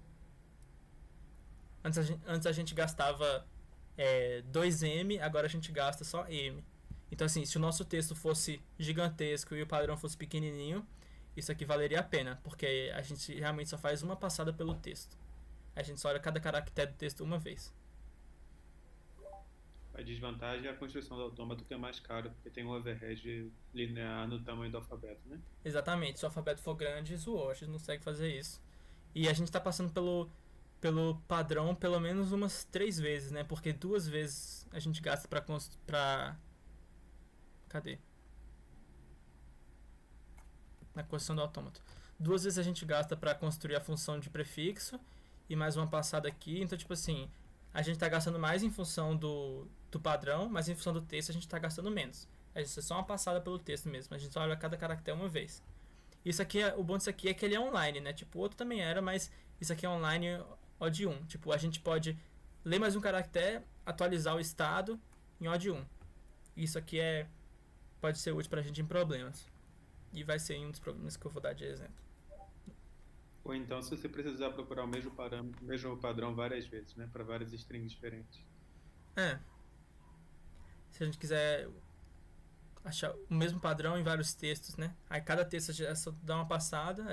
Antes a gente gastava 2m, agora a gente gasta só m. Então assim, se o nosso texto fosse gigantesco e o padrão fosse pequenininho, isso aqui valeria a pena, porque a gente realmente só faz uma passada pelo texto. A gente só olha cada caractere do texto uma vez. A desvantagem é a construção do autômato, que é mais caro, porque tem um overhead linear no tamanho do alfabeto, né? Exatamente, se o alfabeto for grande, zoou, a gente não consegue fazer isso. E a gente está passando pelo padrão pelo menos umas 3 vezes, né? Porque 2 vezes a gente gasta pra cadê? Na construção do autômato. 2 vezes a gente gasta para construir a função de prefixo e mais uma passada aqui. Então, tipo assim, a gente está gastando mais em função do padrão, mas em função do texto a gente está gastando menos. A gente é só uma passada pelo texto mesmo. A gente só olha cada caractere uma vez. Isso aqui o bom disso aqui é que ele é online, né? Tipo, o outro também era, mas isso aqui é online O de 1. Tipo, a gente pode ler mais um caractere, atualizar o estado em O de 1. Isso aqui pode ser útil pra gente em problemas. E vai ser um dos problemas que eu vou dar de exemplo. Ou então, se você precisar procurar o mesmo padrão várias vezes, né? Para várias strings diferentes. Se a gente quiser achar o mesmo padrão em vários textos, né? Aí cada texto é só dá uma passada,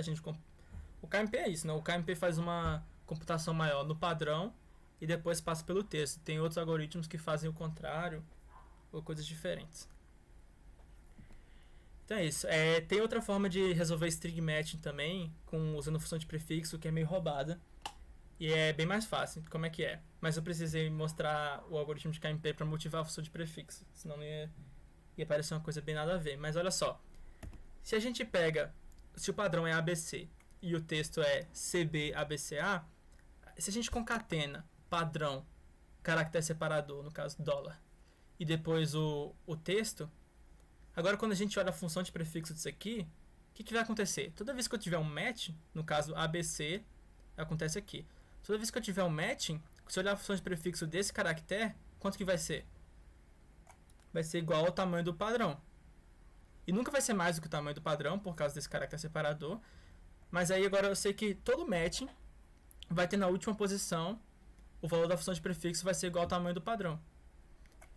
o KMP é isso, né? O KMP faz uma computação maior no padrão e depois passa pelo texto. Tem outros algoritmos que fazem o contrário ou coisas diferentes. Então é isso. Tem outra forma de resolver string matching também, usando função de prefixo, que é meio roubada. E é bem mais fácil. Como é que é? Mas eu precisei mostrar o algoritmo de KMP para motivar a função de prefixo. Senão não ia parecer uma coisa bem nada a ver. Mas olha só. Se o padrão é ABC e o texto é CBABCA, se a gente concatena padrão, caractere separador, no caso dólar, e depois o texto, agora quando a gente olha a função de prefixo disso aqui, o que vai acontecer? Toda vez que eu tiver um match, no caso ABC, acontece aqui. Toda vez que eu tiver um matching, se eu olhar a função de prefixo desse caractere, quanto que vai ser? Vai ser igual ao tamanho do padrão. E nunca vai ser mais do que o tamanho do padrão, por causa desse caractere separador. Mas aí agora eu sei que todo matching vai ter na última posição, o valor da função de prefixo vai ser igual ao tamanho do padrão.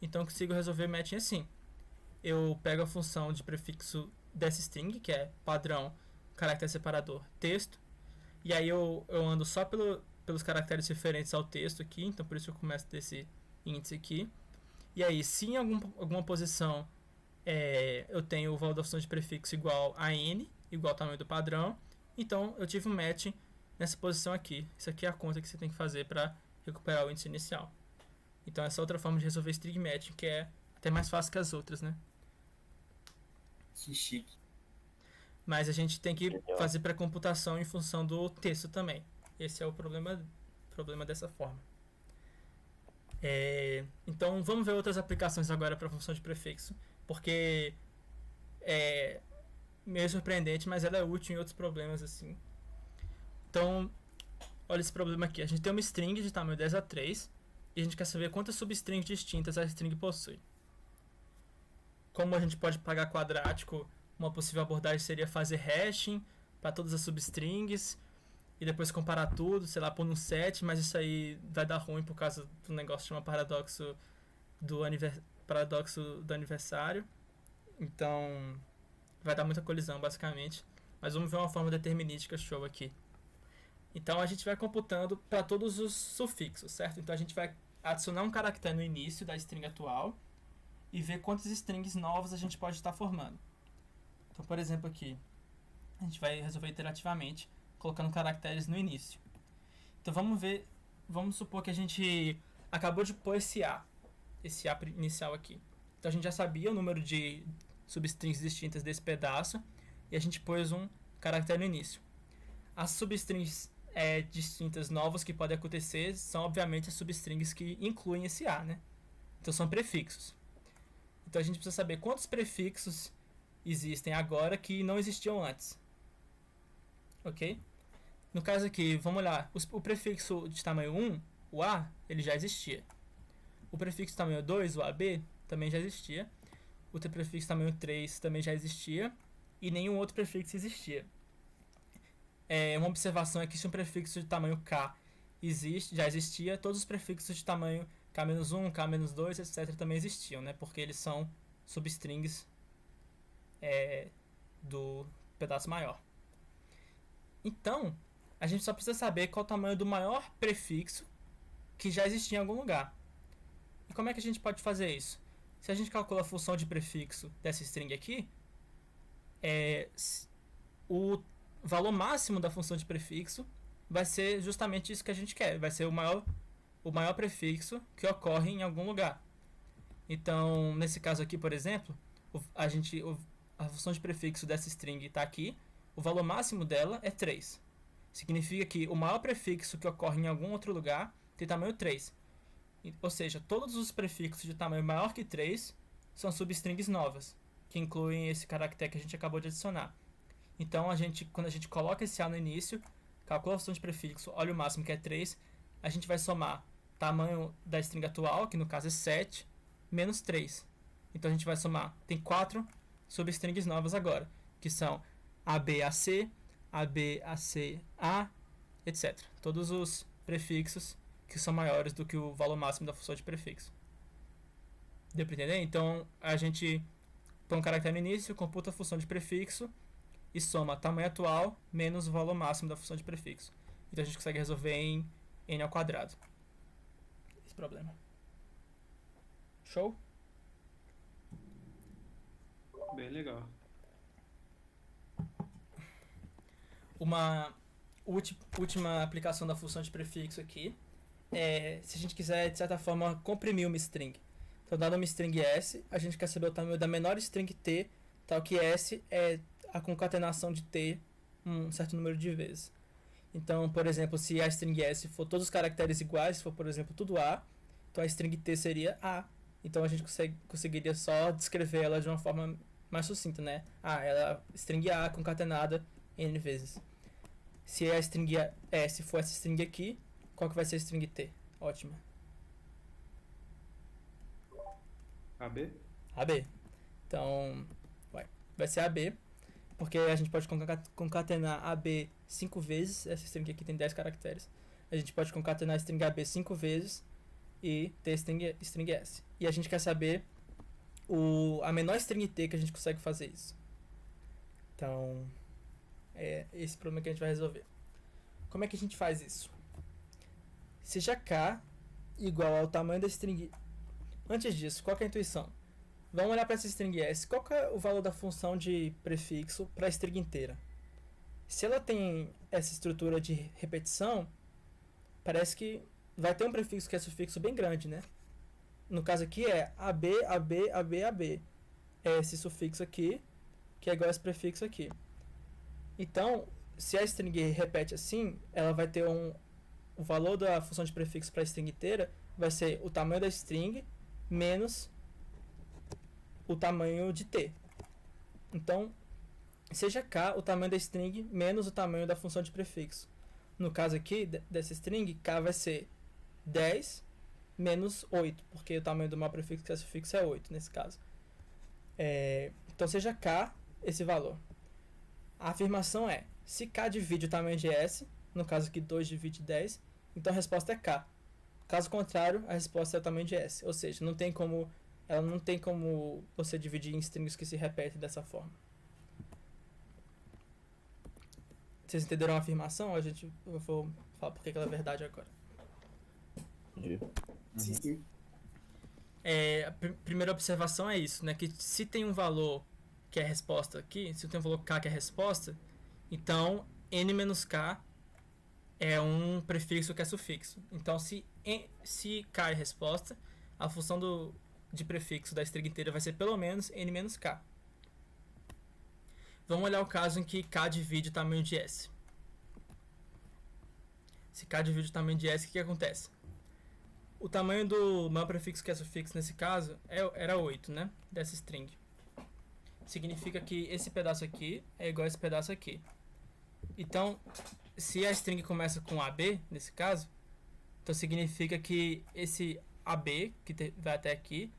Então eu consigo resolver matching assim. Eu pego a função de prefixo dessa string, que é padrão, caractere separador, texto. E aí eu ando só pelos caracteres referentes ao texto aqui, então por isso eu começo desse índice aqui. E aí, se em alguma posição eu tenho o valor da função de prefixo igual a n, igual ao tamanho do padrão, então eu tive um match nessa posição aqui. Isso aqui é a conta que você tem que fazer para recuperar o índice inicial. Então essa é outra forma de resolver string matching, que é até mais fácil que as outras, né? Que chique. Mas a gente tem que fazer pré-computação em função do texto também. Esse é o problema dessa forma. Então vamos ver outras aplicações agora para a função de prefixo, porque é meio surpreendente, mas ela é útil em outros problemas assim. Então, olha esse problema aqui. A gente tem uma string de tamanho 10 a 3 e a gente quer saber quantas substrings distintas a string possui. Como a gente pode pagar quadrático Uma possível abordagem seria fazer hashing para todas as substrings e depois comparar tudo, sei lá, pôr num set, mas isso aí vai dar ruim por causa do negócio que chama paradoxo do aniversário. Então, vai dar muita colisão, basicamente. Mas vamos ver uma forma determinística show aqui. Então, a gente vai computando para todos os sufixos, certo? Então, a gente vai adicionar um caractere no início da string atual e ver quantas strings novas a gente pode estar formando. Então, por exemplo, aqui, a gente vai resolver iterativamente, colocando caracteres no início. Então, vamos supor que a gente acabou de pôr esse A inicial aqui. Então, a gente já sabia o número de substrings distintas desse pedaço e a gente pôs um caractere no início. As substrings distintas novas que podem acontecer são, obviamente, as substrings que incluem esse A, né? Então, são prefixos. Então, a gente precisa saber quantos prefixos existem agora que não existiam antes. Ok? No caso aqui, vamos olhar. O prefixo de tamanho 1, o A, ele já existia. O prefixo de tamanho 2, o AB, também já existia. O prefixo de tamanho 3 também já existia. E nenhum outro prefixo existia. Uma observação é que se um prefixo de tamanho K já existia, todos os prefixos de tamanho K-1, K-2, etc. também existiam, né? Porque eles são substrings do pedaço maior. Então, a gente só precisa saber qual o tamanho do maior prefixo que já existia em algum lugar. E como é que a gente pode fazer isso? Se a gente calcula a função de prefixo dessa string aqui, o valor máximo da função de prefixo vai ser justamente isso que a gente quer. Vai ser o maior prefixo que ocorre em algum lugar. Então, nesse caso aqui, por exemplo, a função de prefixo dessa string está aqui. O valor máximo dela é 3. Significa que o maior prefixo que ocorre em algum outro lugar tem tamanho 3. Ou seja, todos os prefixos de tamanho maior que 3 são substrings novas, que incluem esse caractere que a gente acabou de adicionar. Então, quando a gente coloca esse A no início, calcula a função de prefixo, olha o máximo que é 3, a gente vai somar tamanho da string atual, que no caso é 7, menos 3. Então, a gente vai somar, tem 4 substrings novas agora, que são ABAC, ABACA, etc. Todos os prefixos que são maiores do que o valor máximo da função de prefixo. Deu para entender? Então, a gente põe um caractere no início, computa a função de prefixo e soma tamanho atual menos o valor máximo da função de prefixo. Então, a gente consegue resolver em n ao quadrado esse problema. Show? Bem legal. Uma última aplicação da função de prefixo aqui se a gente quiser, de certa forma, comprimir uma string. Então, dado uma string S, a gente quer saber o tamanho da menor string T, tal que S é a concatenação de T um certo número de vezes. Então, por exemplo, se a string S for todos os caracteres iguais, se for, por exemplo, tudo A, então a string T seria A. Então, a gente conseguiria só descrever ela de uma forma mais sucinta, né? Ela é string A concatenada N vezes. Se a string S for essa string aqui, qual que vai ser a string T? Ótimo. AB? AB. Então, vai ser AB, porque a gente pode concatenar AB 5 vezes, essa string aqui tem 10 caracteres. A gente pode concatenar a string AB 5 vezes e ter string S. E a gente quer saber a menor string T que a gente consegue fazer isso. Então, é esse problema que a gente vai resolver. Como é que a gente faz isso? Seja K igual ao tamanho da string. Antes disso, qual que é a intuição? Vamos olhar para essa string S. Qual que é o valor da função de prefixo para a string inteira? Se ela tem essa estrutura de repetição, parece que vai ter um prefixo que é sufixo bem grande, né? No caso aqui é AB, AB, AB, AB. É esse sufixo aqui, que é igual a esse prefixo aqui. Então, se a string repete assim, ela vai ter o valor da função de prefixo para a string inteira vai ser o tamanho da string menos o tamanho de T. Então, seja K o tamanho da string menos o tamanho da função de prefixo. No caso aqui, dessa string, K vai ser 10 menos 8, porque o tamanho do maior prefixo que é sufixo é 8, nesse caso. Então, seja K esse valor. A afirmação é, se K divide o tamanho de S, no caso aqui 2 divide 10, então a resposta é K. Caso contrário, a resposta é o tamanho de S. Ou seja, ela não tem como você dividir em strings que se repetem dessa forma. Vocês entenderam a afirmação? Eu vou falar porque ela é verdade agora. Entendi. Sim, sim. A primeira observação é isso, né? Que se tem um valor que é a resposta aqui, se tem um valor K que é a resposta, então N-K é um prefixo que é sufixo. Então, se K é a resposta, a função de prefixo da string inteira vai ser pelo menos N-K. Vamos olhar o caso em que K divide o tamanho de S. Se K divide o tamanho de S, o que acontece? O tamanho do maior prefixo que é sufixo nesse caso era 8, né? Dessa string. Significa que esse pedaço aqui é igual a esse pedaço aqui. Então, se a string começa com AB, nesse caso, então significa que esse AB, que vai até aqui,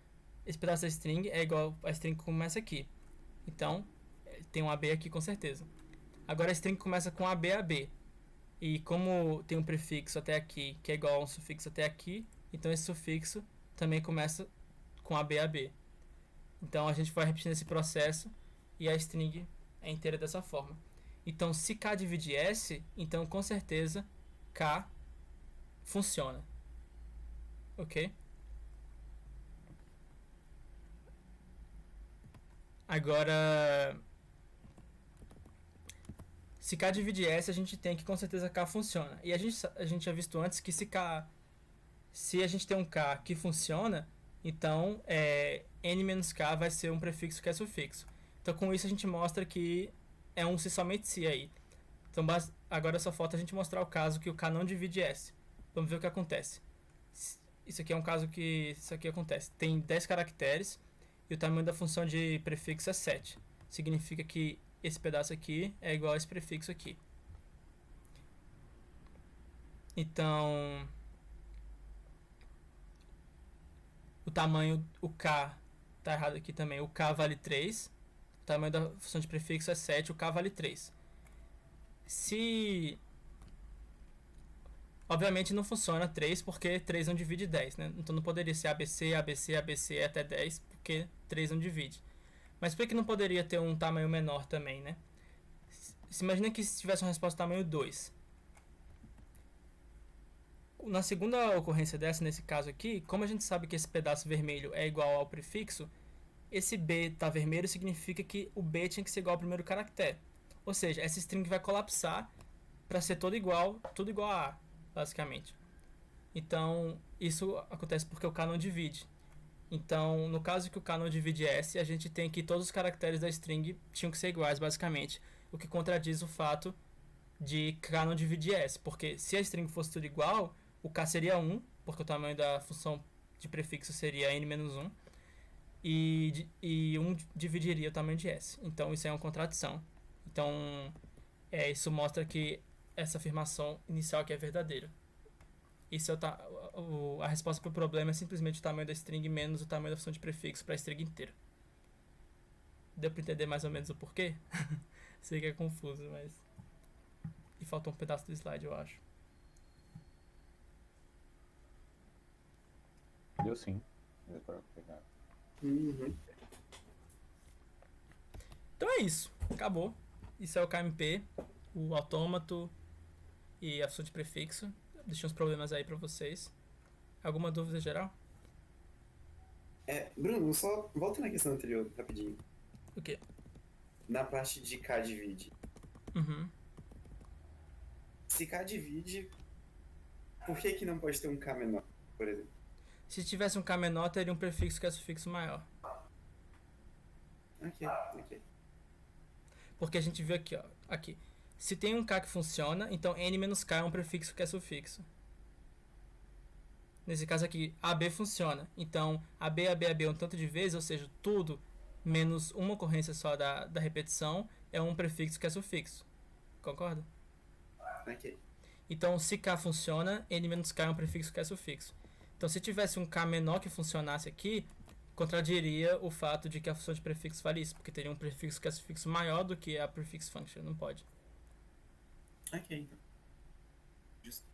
esse pedaço da string é igual a string que começa aqui. Então, tem um AB aqui com certeza. Agora a string começa com AB. E como tem um prefixo até aqui, que é igual a um sufixo até aqui, então esse sufixo também começa com AB. Então a gente vai repetindo esse processo e a string é inteira dessa forma. Então se K divide S, então com certeza K funciona. Ok? Agora, se K divide S, a gente tem que com certeza K funciona. E a gente já visto antes que se a gente tem um K que funciona, então N-K vai ser um prefixo que é sufixo. Então com isso a gente mostra que é um se somente se aí. Então agora só falta a gente mostrar o caso que o K não divide S. Vamos ver o que acontece. Isso aqui é um caso que isso aqui acontece. Tem 10 caracteres e o tamanho da função de prefixo é 7. Significa que esse pedaço aqui é igual a esse prefixo aqui. Então, o tamanho, o K, tá errado aqui também, o K vale 3, o tamanho da função de prefixo é 7, o K vale 3. Obviamente não funciona 3 porque 3 não divide 10, né? Então não poderia ser ABC, ABC, ABC até 10, porque 3 não divide. Mas por que não poderia ter um tamanho menor também, né? Se imagina que se tivesse uma resposta tamanho 2. Na segunda ocorrência dessa, nesse caso aqui, como a gente sabe que esse pedaço vermelho é igual ao prefixo, esse B tá vermelho significa que o B tinha que ser igual ao primeiro caractere. Ou seja, essa string vai colapsar para ser tudo igual a A, basicamente. Então, isso acontece porque o K não divide. Então, no caso que o K não divide S, a gente tem que todos os caracteres da string tinham que ser iguais, basicamente. O que contradiz o fato de K não dividir S. Porque se a string fosse tudo igual, o K seria 1, porque o tamanho da função de prefixo seria N-1. E 1 dividiria o tamanho de S. Então, isso é uma contradição. Então, isso mostra que essa afirmação inicial aqui é verdadeira. Isso a resposta para o problema é simplesmente o tamanho da string menos o tamanho da função de prefixo para a string inteira. Deu para entender mais ou menos o porquê? Sei que é confuso, mas... E faltou um pedaço do slide, eu acho. Deu sim. Deu pra pegar. Uhum. Então é isso. Acabou. Isso é o KMP, o autômato e a função de prefixo. Deixei uns problemas aí pra vocês. Alguma dúvida geral? Bruno, só volta na questão anterior, rapidinho. O quê? Na parte de K divide. Uhum. Se K divide, por que não pode ter um K menor, por exemplo? Se tivesse um K menor, teria um prefixo que é sufixo maior. Ok. Porque a gente viu aqui, ó. Aqui. Se tem um K que funciona, então N-K é um prefixo que é sufixo. Nesse caso aqui, AB funciona. Então, AB um tanto de vezes, ou seja, tudo menos uma ocorrência só da repetição é um prefixo que é sufixo. Concorda? Ok. Então, se K funciona, N-K é um prefixo que é sufixo. Então, se tivesse um K menor que funcionasse aqui, contradiria o fato de que a função de prefixo falisse, porque teria um prefixo que é sufixo maior do que a prefix function, não pode. Ok, então. Justo.